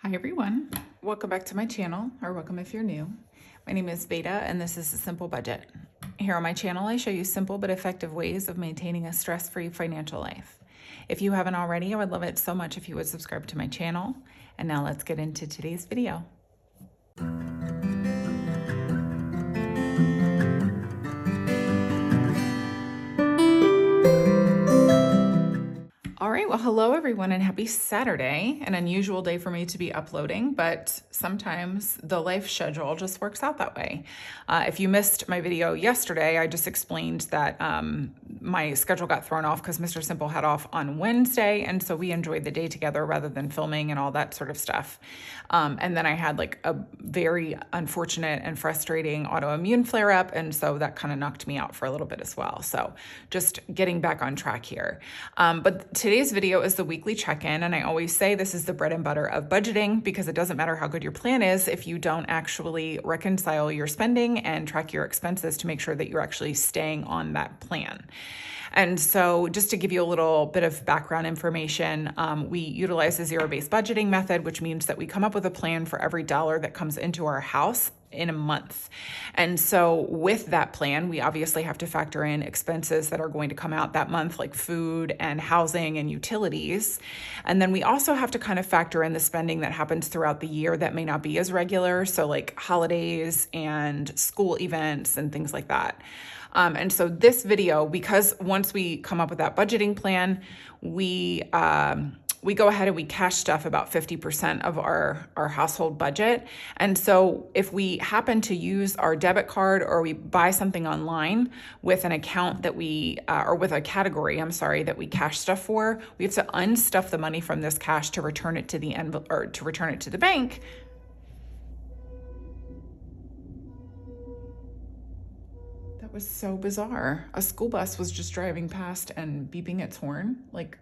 Hi everyone, welcome back to my channel, or welcome if you're new. My name is Veda and this is A Simple Budget. Here on my channel I show you simple but effective ways of maintaining a stress-free financial life. If you haven't already, I would love it so much if you would subscribe to my channel. And now let's get into today's video. All right, well, hello everyone and happy Saturday. An unusual day for me to be uploading, but sometimes the life schedule just works out that way. If you missed my video yesterday, I just explained that my schedule got thrown off because Mr. Simple had off on Wednesday, and so we enjoyed the day together rather than filming and all that sort of stuff. And then I had like a very unfortunate and frustrating autoimmune flare-up, and so that kind of knocked me out for a little bit as well. So just getting back on track here. But today's video is the weekly check-in, and I always say this is the bread and butter of budgeting because it doesn't matter how good your plan is if you don't actually reconcile your spending and track your expenses to make sure that you're actually staying on that plan. And so just to give you a little bit of background information, we utilize the zero-based budgeting method, which means that we come up with a plan for every dollar that comes into our house in a month. And so with that plan, we obviously have to factor in expenses that are going to come out that month, like food and housing and utilities. And then we also have to kind of factor in the spending that happens throughout the year that may not be as regular. So like holidays and school events and things like that. And so this video, because once we come up with that budgeting plan, we go ahead and we cash stuff about 50% of our household budget. And so if we happen to use our debit card or we buy something online with an account that or with a category, that we cash stuff for, we have to unstuff the money from this cash to return it to the envelope or to return it to the bank. That was so bizarre. A school bus was just driving past and beeping its horn, like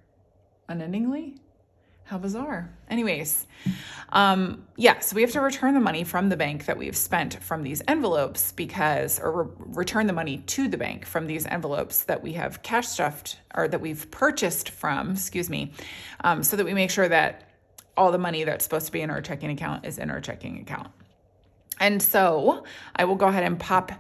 unendingly. How bizarre. Anyways, so we have to return the money from the bank that we've spent from these envelopes return the money to the bank from these envelopes that we have cash stuffed or that we've purchased from, so that we make sure that all the money that's supposed to be in our checking account is in our checking account. And so I will go ahead and pop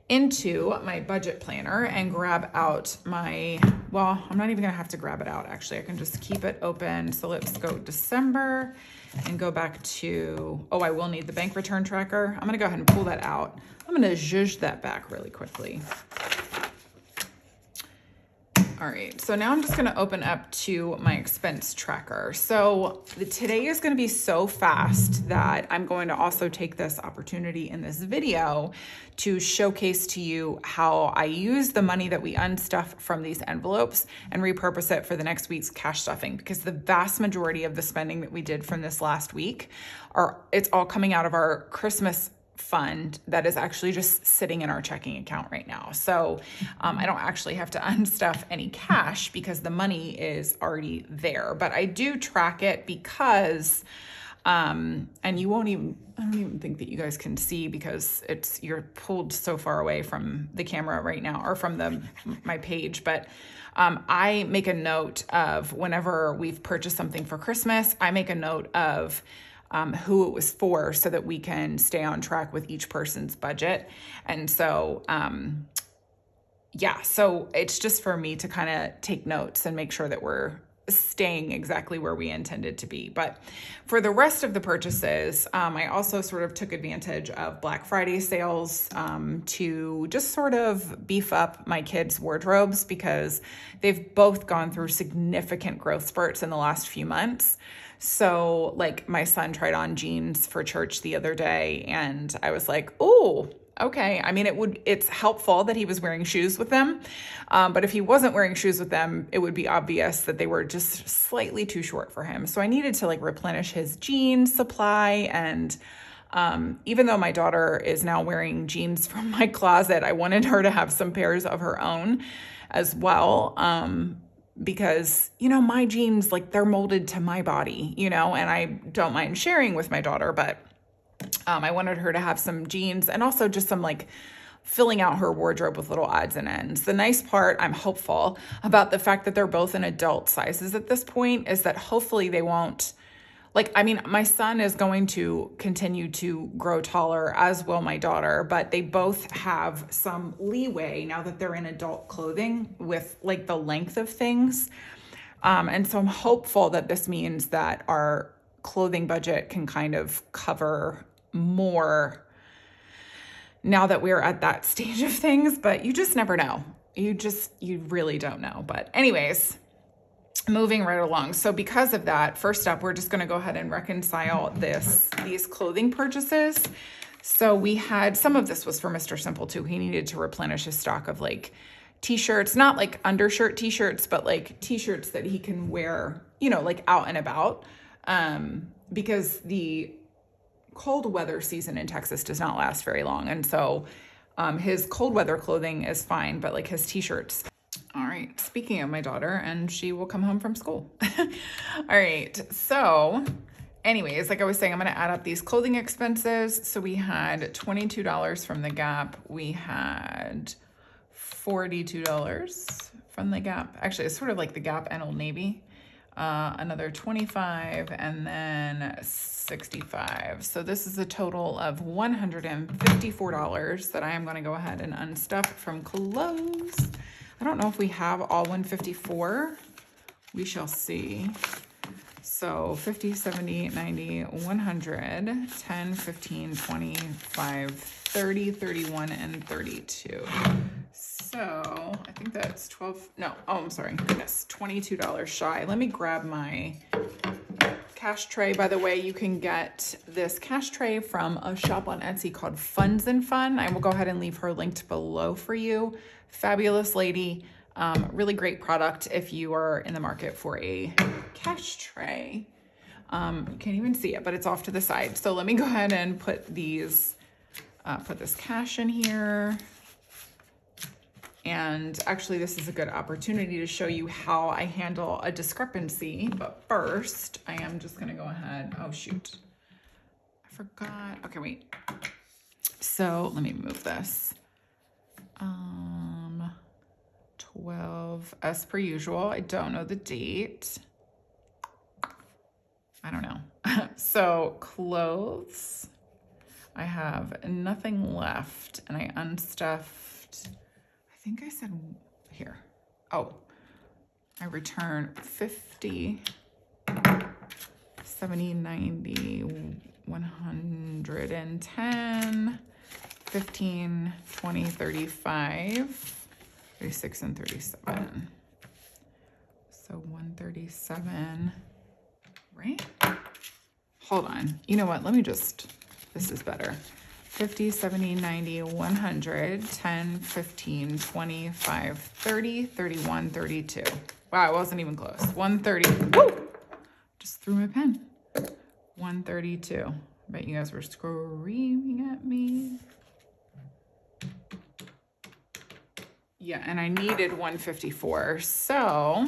into my budget planner and grab out I'm not even gonna have to grab it out, actually. I can just keep it open. So let's go December and go back to, I will need the bank return tracker. I'm gonna go ahead and pull that out. I'm gonna zhuzh that back really quickly. All right, so now I'm just gonna open up to my expense tracker. So today is gonna be so fast that I'm going to also take this opportunity in this video to showcase to you how I use the money that we unstuff from these envelopes and repurpose it for the next week's cash stuffing, because the vast majority of the spending that we did from this last week it's all coming out of our Christmas fund that is actually just sitting in our checking account right now. So I don't actually have to unstuff any cash because the money is already there, but I do track it because, and I don't even think that you guys can see because you're pulled so far away from the camera right now or from my page, but I make a note of whenever we've purchased something for Christmas, I make a note of who it was for so that we can stay on track with each person's budget. And so, so it's just for me to kind of take notes and make sure that we're staying exactly where we intended to be. But for the rest of the purchases, I also sort of took advantage of Black Friday sales to just sort of beef up my kids' wardrobes because they've both gone through significant growth spurts in the last few months. So like my son tried on jeans for church the other day and I was like, oh, okay. I mean, it's helpful that he was wearing shoes with them. But if he wasn't wearing shoes with them, it would be obvious that they were just slightly too short for him. So I needed to like replenish his jeans supply. And even though my daughter is now wearing jeans from my closet, I wanted her to have some pairs of her own as well. Because, my jeans, like they're molded to my body, and I don't mind sharing with my daughter, but I wanted her to have some jeans and also just some like filling out her wardrobe with little odds and ends. The nice part, I'm hopeful about the fact that they're both in adult sizes at this point, is that hopefully they won't like, I mean, my son is going to continue to grow taller, as will my daughter, but they both have some leeway now that they're in adult clothing with like the length of things. And so I'm hopeful that this means that our clothing budget can kind of cover more now that we're at that stage of things, but you just never know. You really don't know. But anyways, moving right along. So because of that, first up, we're just going to go ahead and reconcile these clothing purchases. So we had, some of this was for Mr. Simple too. He needed to replenish his stock of like t-shirts, not like undershirt t-shirts, but like t-shirts that he can wear, you know, like out and about. Because the cold weather season in Texas does not last very long. And so his cold weather clothing is fine, but like his t-shirts. All right, speaking of my daughter, and she will come home from school. All right, so anyways, like I was saying, I'm gonna add up these clothing expenses. So we had $22 from the Gap. We had $42 from the Gap. Actually, it's sort of like the Gap and Old Navy. Another 25 and then 65. So this is a total of $154 that I am going to go ahead and unstuff from clothes. I don't know if we have all 154. We shall see. So 50, 70, 90, 100, 10, 15, 25, 30, 31, and 32. So I think that's 12, no, oh, I'm sorry, goodness, $22 shy. Let me grab my cash tray. By the way, you can get this cash tray from a shop on Etsy called Funds and Fun. I will go ahead and leave her linked below for you. Fabulous lady, really great product if you are in the market for a cash tray. You can't even see it, but it's off to the side. So let me go ahead and put these, put this cash in here. And actually, this is a good opportunity to show you how I handle a discrepancy. But first, I am just going to go ahead. Oh, shoot. I forgot. Okay, wait. So let me move this. 12, as per usual. I don't know the date. I don't know. So clothes. I have nothing left, and I unstuffed. I think I said here. Oh, I return 50, 70, 90, 110, 15, 20, 35, 36, and 37. So 137, right? Hold on. You know what? Let me just, this is better. 50, 70, 90, 100, 10, 15, 25, 30, 31, 32. Wow, I wasn't even close. 130. Woo! Just threw my pen. 132. Bet you guys were screaming at me. Yeah, and I needed 154. So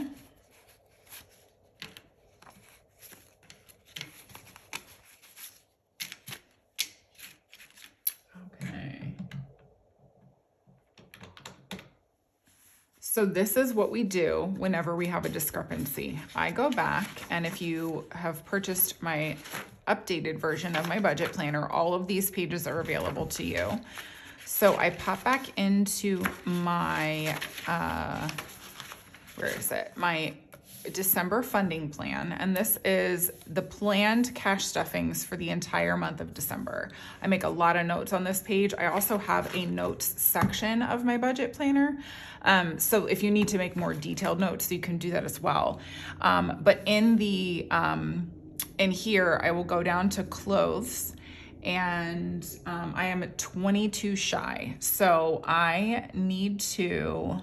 So this is what we do whenever we have a discrepancy. I go back, and if you have purchased my updated version of my budget planner, all of these pages are available to you. So I pop back into my, where is it? My December funding plan, and this is the planned cash stuffings for the entire month of December. I make a lot of notes on this page. I also have a notes section of my budget planner. So if you need to make more detailed notes, you can do that as well. But in the, in here, I will go down to clothes, and I am at 22 shy. So I need to,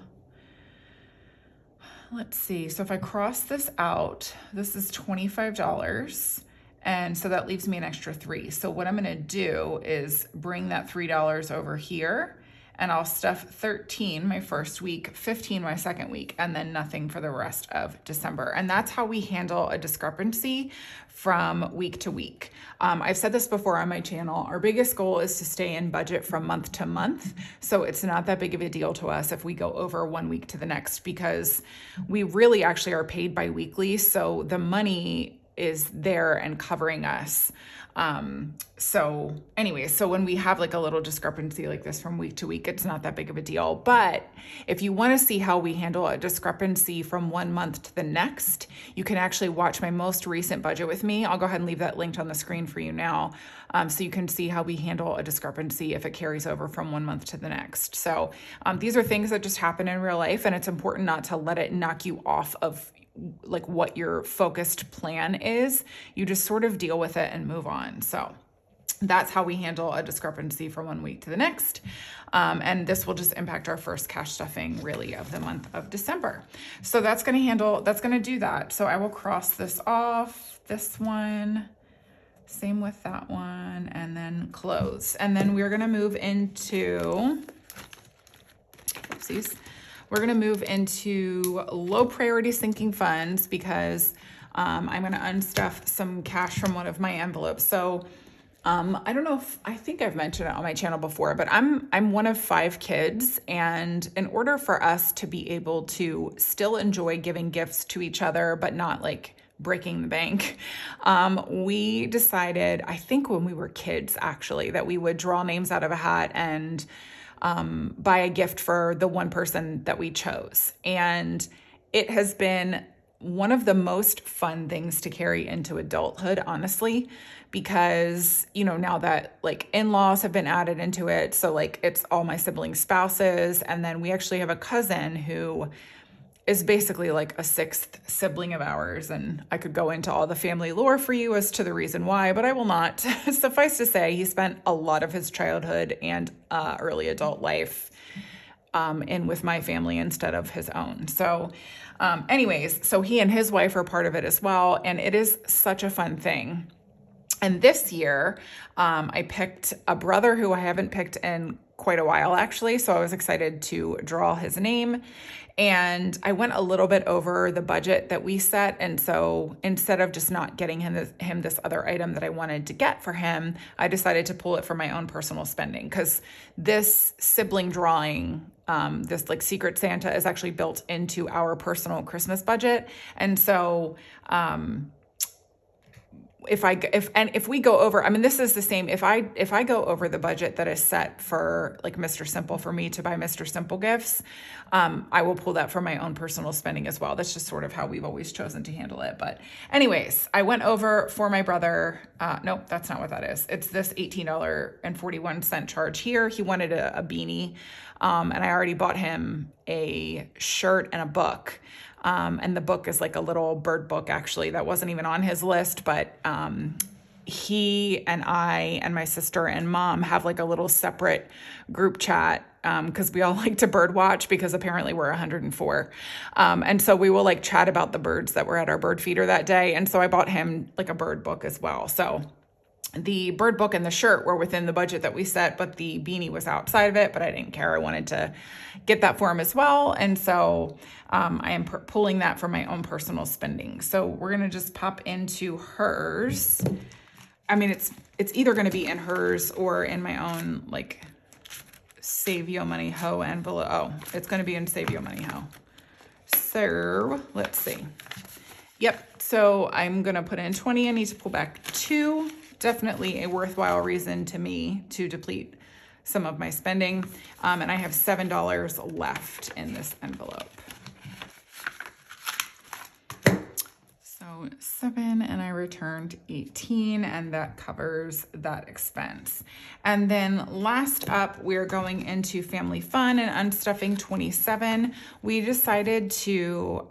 let's see. So if I cross this out, this is $25. And so that leaves me an extra $3. So what I'm gonna do is bring that $3 over here, and I'll stuff 13 my first week, 15 my second week, and then nothing for the rest of December. And that's how we handle a discrepancy from week to week. I've said this before on my channel. Our biggest goal is to stay in budget from month to month. So it's not that big of a deal to us if we go over one week to the next, because we really actually are paid bi-weekly. So the money is there and covering us. So anyways, so when we have like a little discrepancy like this from week to week, it's not that big of a deal. But if you want to see how we handle a discrepancy from one month to the next, you can actually watch my most recent budget with me. I'll go ahead and leave that linked on the screen for you now. So you can see how we handle a discrepancy if it carries over from one month to the next. So these are things that just happen in real life, and it's important not to let it knock you off of like what your focused plan is. You just sort of deal with it and move on. So that's how we handle a discrepancy from one week to the next. And this will just impact our first cash stuffing really of the month of December. So that's going to do that. So I will cross this off, this one, same with that one, and then close. And then we're going to move into, oopsies. We're going to move into low priority sinking funds because I'm going to unstuff some cash from one of my envelopes. So I don't know if, I think I've mentioned it on my channel before, but I'm one of 5 kids. And in order for us to be able to still enjoy giving gifts to each other, but not like breaking the bank, we decided, I think when we were kids actually, that we would draw names out of a hat and buy a gift for the one person that we chose. And it has been one of the most fun things to carry into adulthood, honestly, because, you know, now that like in-laws have been added into it, so like it's all my siblings' spouses. And then we actually have a cousin who is basically like a 6th sibling of ours. And I could go into all the family lore for you as to the reason why, but I will not. Suffice to say, he spent a lot of his childhood and early adult life in with my family instead of his own. So anyways, so he and his wife are part of it as well. And it is such a fun thing. And this year, I picked a brother who I haven't picked in quite a while, actually. So I was excited to draw his name. And I went a little bit over the budget that we set. And so instead of just not getting him this other item that I wanted to get for him, I decided to pull it from my own personal spending, because this sibling drawing, this like Secret Santa, is actually built into our personal Christmas budget. And so, if we go over, I mean, this is the same. If I go over the budget that is set for like Mr. Simple, for me to buy Mr. Simple gifts, I will pull that from my own personal spending as well. That's just sort of how we've always chosen to handle it. But anyways, I went over for my brother. Nope, that's not what that is. It's this $18.41 charge here. He wanted a beanie, and I already bought him a shirt and a book. And the book is like a little bird book, actually, that wasn't even on his list, but he and I and my sister and mom have like a little separate group chat, because we all like to bird watch, because apparently we're 104. And so we will like chat about the birds that were at our bird feeder that day. And so I bought him like a bird book as well. So the bird book and the shirt were within the budget that we set, but the beanie was outside of it, but I didn't care. I wanted to get that for him as well. And so I am pulling that from my own personal spending. So we're going to just pop into hers. I mean, it's either going to be in hers or in my own like Save Yo Money Ho envelope. Oh, it's going to be in Save Yo Money Ho. So let's see. Yep. So I'm going to put in 20. I need to pull back 2. Definitely a worthwhile reason to me to deplete some of my spending. And I have $7 left in this envelope. So 7, and I returned 18, and that covers that expense. And then last up, we're going into family fun and unstuffing 27. We decided to,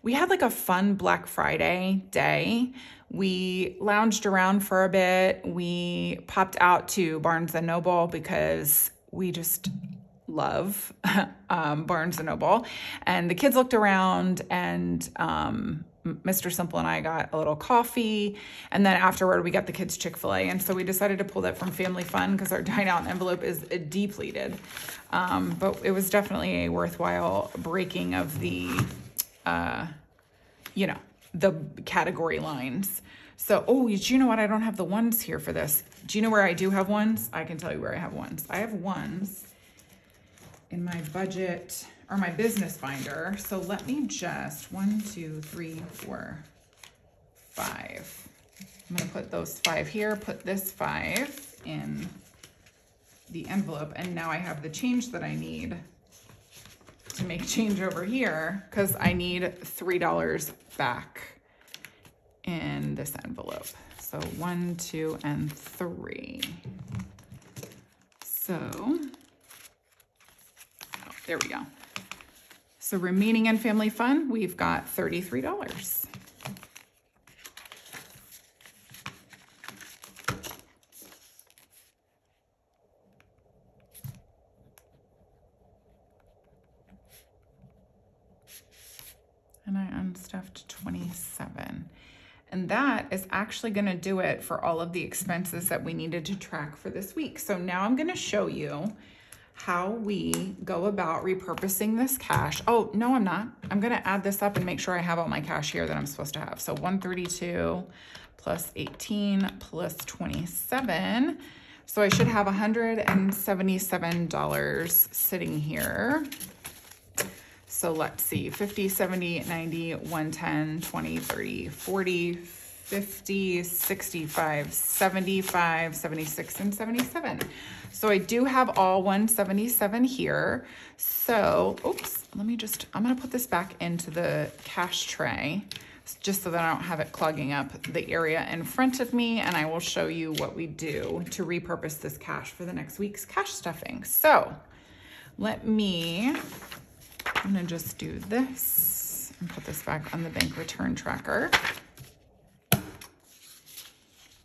we had like a fun Black Friday day. We lounged around for a bit. We popped out to Barnes & Noble because we just love Barnes & Noble. And the kids looked around, and Mr. Simple and I got a little coffee. And then afterward, we got the kids Chick-fil-A. And so we decided to pull that from Family Fun because our dine out envelope is depleted. But it was definitely a worthwhile breaking of the, the category lines. So, do you know what? I don't have the ones here for this. Do you know where I do have ones? I can tell you where I have ones. I have ones in my budget or my business binder. So let me just 1, 2, 3, 4, 5. I'm gonna put those 5 here, put this 5 in the envelope, and now I have the change that I need to make change over here, because I need $3 back in this envelope. So 1, 2, and 3. So, oh, there we go. So remaining in family fun, we've got $33. And I unstuffed 27. And that is actually gonna do it for all of the expenses that we needed to track for this week. So now I'm gonna show you how we go about repurposing this cash. Oh, no, I'm not. I'm gonna add this up and make sure I have all my cash here that I'm supposed to have. So 132 plus 18 plus 27. So I should have $177 sitting here. So let's see, 50, 70, 90, 110, 20, 30, 40, 50, 65, 75, 76, and 77. So I do have all 177 here. So, oops, I'm gonna put this back into the cash tray just so that I don't have it clogging up the area in front of me, and I will show you what we do to repurpose this cash for the next week's cash stuffing. So I'm gonna just do this and put this back on the bank return tracker.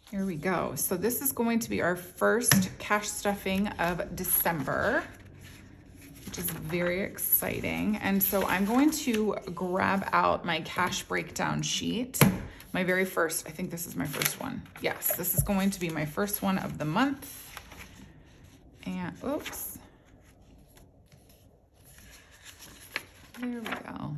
Here we go. So this is going to be our first cash stuffing of December, which is very exciting. And so I'm going to grab out my cash breakdown sheet. My very first, I think this is my first one. Yes, this is going to be my first one of the month. And oops. There we go.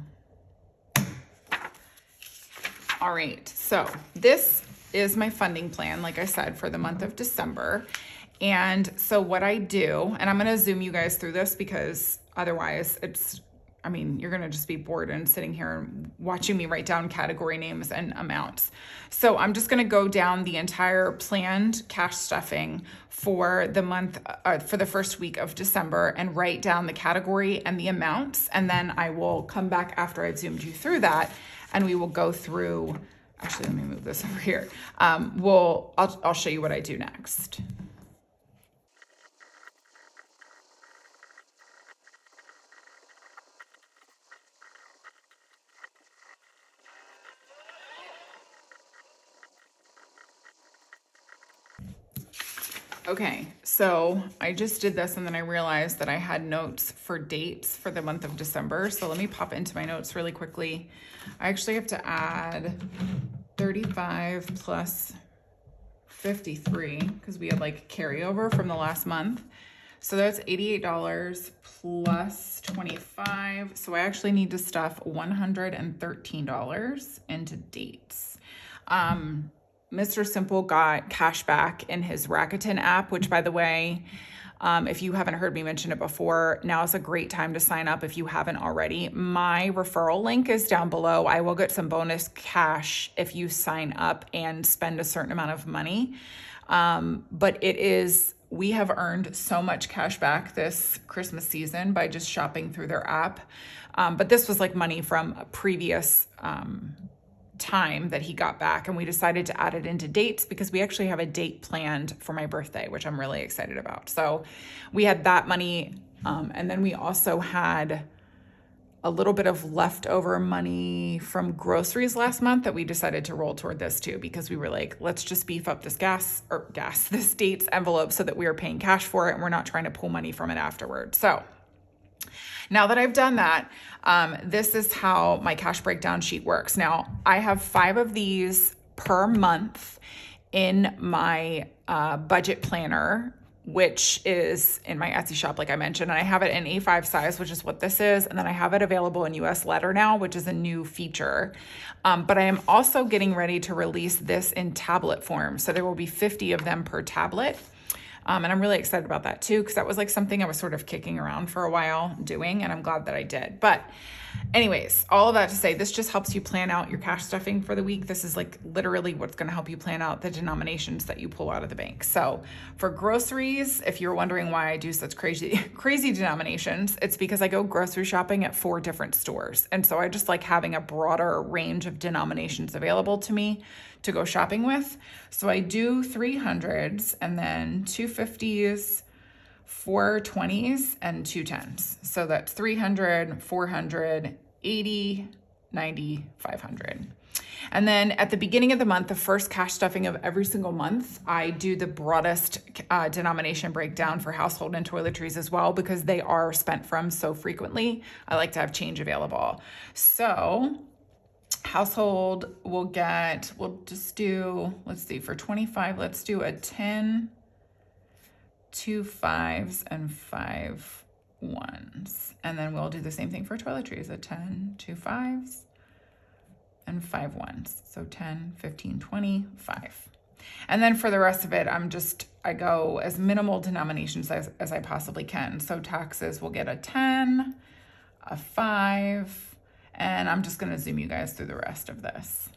All right, so this is my funding plan, like I said, for the month of December. And so what I do, and I'm gonna zoom you guys through this because otherwise you're gonna just be bored and sitting here and watching me write down category names and amounts. So I'm just gonna go down the entire planned cash stuffing for the month, for the first week of December, and write down the category and the amounts. And then I will come back after I've zoomed you through that, and we will go through, actually, let me move this over here. I'll show you what I do next. Okay, so I just did this and then I realized that I had notes for dates for the month of December. So let me pop into my notes really quickly. I actually have to add 35 plus 53 because we had like carryover from the last month. So that's $88 plus 25. So I actually need to stuff $113 into dates. Mr. Simple got cash back in his Rakuten app, which, by the way, if you haven't heard me mention it before, now is a great time to sign up if you haven't already. My referral link is down below. I will get some bonus cash if you sign up and spend a certain amount of money. But we have earned so much cash back this Christmas season by just shopping through their app. But this was like money from a previous time that he got back, and we decided to add it into dates because we actually have a date planned for my birthday, which I'm really excited about. So we had that money, and then we also had a little bit of leftover money from groceries last month that we decided to roll toward this too, because we were like, let's just beef up this this dates envelope so that we are paying cash for it and we're not trying to pull money from it afterward. So now that I've done that, this is how my cash breakdown sheet works. Now, I have 5 of these per month in my budget planner, which is in my Etsy shop, like I mentioned, and I have it in A5 size, which is what this is, and then I have it available in US letter now, which is a new feature. But I am also getting ready to release this in tablet form, so there will be 50 of them per tablet. And I'm really excited about that too, because that was like something I was sort of kicking around for a while doing, and I'm glad that I did. But Anyways, all of that to say, this just helps you plan out your cash stuffing for the week. This is like literally what's going to help you plan out the denominations that you pull out of the bank. So for groceries, if you're wondering why I do such crazy denominations, it's because I go grocery shopping at 4 different stores. And so I just like having a broader range of denominations available to me to go shopping with. So I do 300s and then 250s, 4 20s, and 2 10s. So that's 300, 400, 80, 90, 500. And then at the beginning of the month, the first cash stuffing of every single month, I do the broadest denomination breakdown for household and toiletries as well, because they are spent from so frequently. I like to have change available. So household will get, we'll just do, let's see, for 25, let's do a 10, 2 5s, and 5 1s. And then we'll do the same thing for toiletries, a 10, 2 5s, and 5 1s. So 10, 15, 20, 5. And then for the rest of it, I go as minimal denominations as I possibly can. So taxes will get a 10, a 5, and I'm just going to zoom you guys through the rest of this.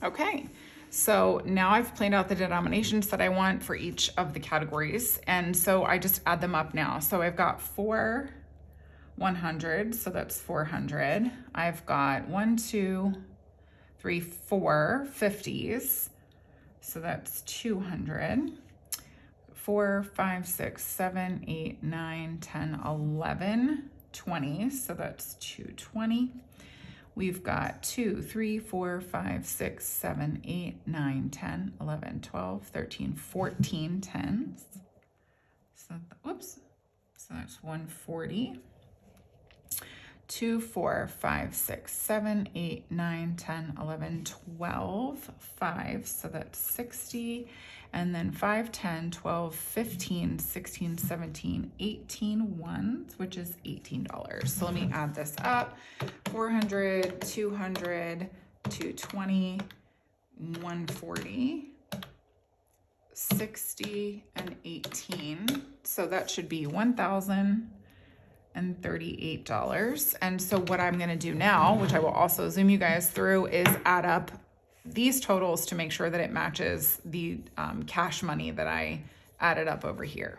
Okay. So now I've planned out the denominations that I want for each of the categories. And so I just add them up now. So I've got 4 100s, so that's 400. I've got 1, 2, 3, 4 50s, so that's 200. 4, 5, 6, 7, 8, 9, 10, 11 20s, so that's 220. We've got 2, 3, 4, 5, 6, 7, 8, 9, 10, 11, 12, 13, 14 10s. So, whoops. So that's 140. 2, 4, 5, 6, 7, 8, 9, 10, 11, 12, 5. So that's 60. And then 5, 10, 12, 15, 16, 17, 18 ones, which is $18. So let me add this up. 400, 200, 220, 140, 60, and 18. So that should be $1,038. And so what I'm going to do now, which I will also zoom you guys through, is add up these totals to make sure that it matches the cash money that I added up over here.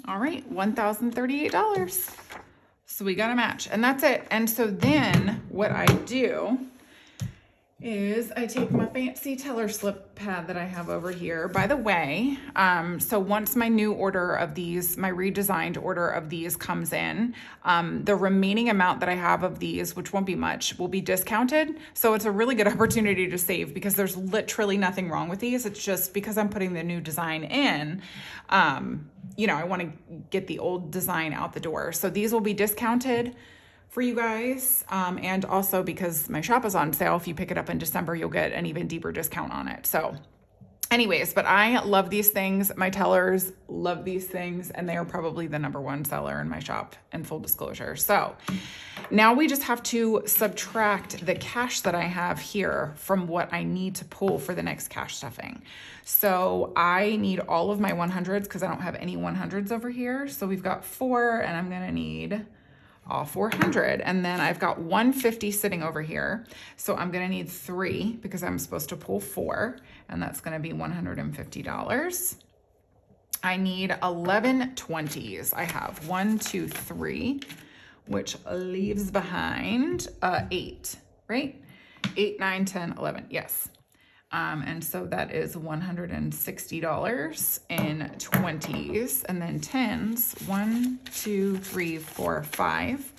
All right, $1,038. So we got a match, and that's it. And so then what I do is I take my fancy teller slip pad that I have over here. By the way, so once my new order of these, my redesigned order of these comes in, the remaining amount that I have of these, which won't be much, will be discounted. So it's a really good opportunity to save because there's literally nothing wrong with these. It's just because I'm putting the new design in, you know, I want to get the old design out the door. So these will be discounted for you guys, and also because my shop is on sale, if you pick it up in December, you'll get an even deeper discount on it. So anyways, but I love these things. My tellers love these things, and they are probably the #1 seller in my shop, in full disclosure. So now we just have to subtract the cash that I have here from what I need to pull for the next cash stuffing. So I need all of my 100s because I don't have any 100s over here. So we've got 4, and I'm gonna need all 400. And then I've got 150 sitting over here. So I'm gonna need 3 because I'm supposed to pull 4, and that's gonna be $150. I need 11 20s. I have 1, 2, 3, which leaves behind 8, right? 8, 9, 10, 11, yes. And so that is $160 in 20s, and then 10s, 1, 2, 3, 4, 5.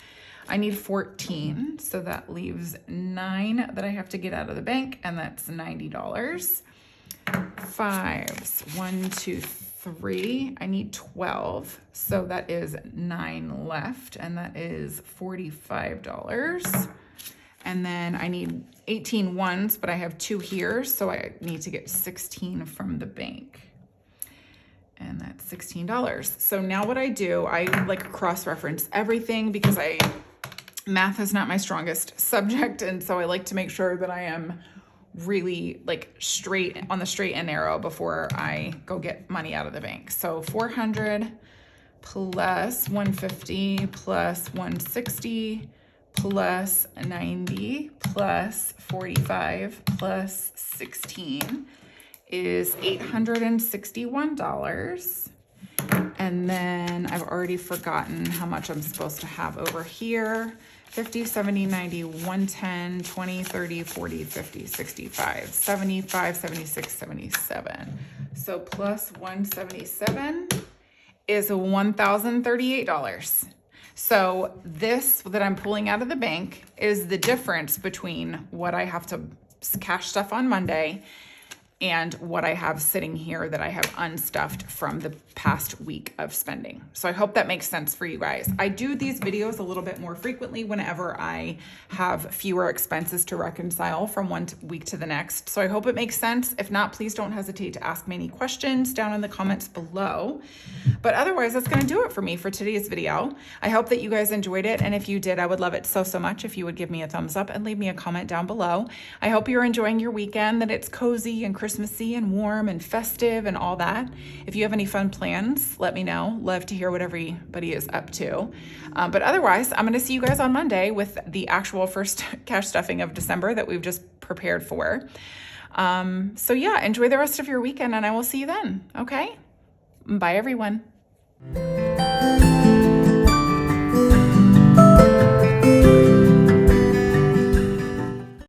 I need 14, so that leaves 9 that I have to get out of the bank, and that's $90. 5s, 1, 2, 3. I need 12, so that is 9 left, and that is $45. And then I need 18 ones, but I have 2 here, so I need to get 16 from the bank. And that's $16. So now what I do, I like cross-reference everything because math is not my strongest subject, and so I like to make sure that I am really like straight on the straight and narrow before I go get money out of the bank. So 400 plus 150 plus 160 plus 90 plus 45 plus 16 is $861. And then I've already forgotten how much I'm supposed to have over here. 50, 70, 90, 110, 20, 30, 40, 50, 65, 75, 76, 77. So plus 177 is $1,038. So this that I'm pulling out of the bank is the difference between what I have to cash stuff on Monday and what I have sitting here that I have unstuffed from the past week of spending. So I hope that makes sense for you guys. I do these videos a little bit more frequently whenever I have fewer expenses to reconcile from one week to the next. So I hope it makes sense. If not, please don't hesitate to ask me any questions down in the comments below. But otherwise, that's gonna do it for me for today's video. I hope that you guys enjoyed it. And if you did, I would love it so much if you would give me a thumbs up and leave me a comment down below. I hope you're enjoying your weekend, that it's cozy and Christmassy and warm and festive and all that. If you have any fun plans, let me know. Love to hear what everybody is up to. But otherwise, I'm going to see you guys on Monday with the actual first cash stuffing of December that we've just prepared for. So yeah, enjoy the rest of your weekend and I will see you then. Okay? Bye everyone.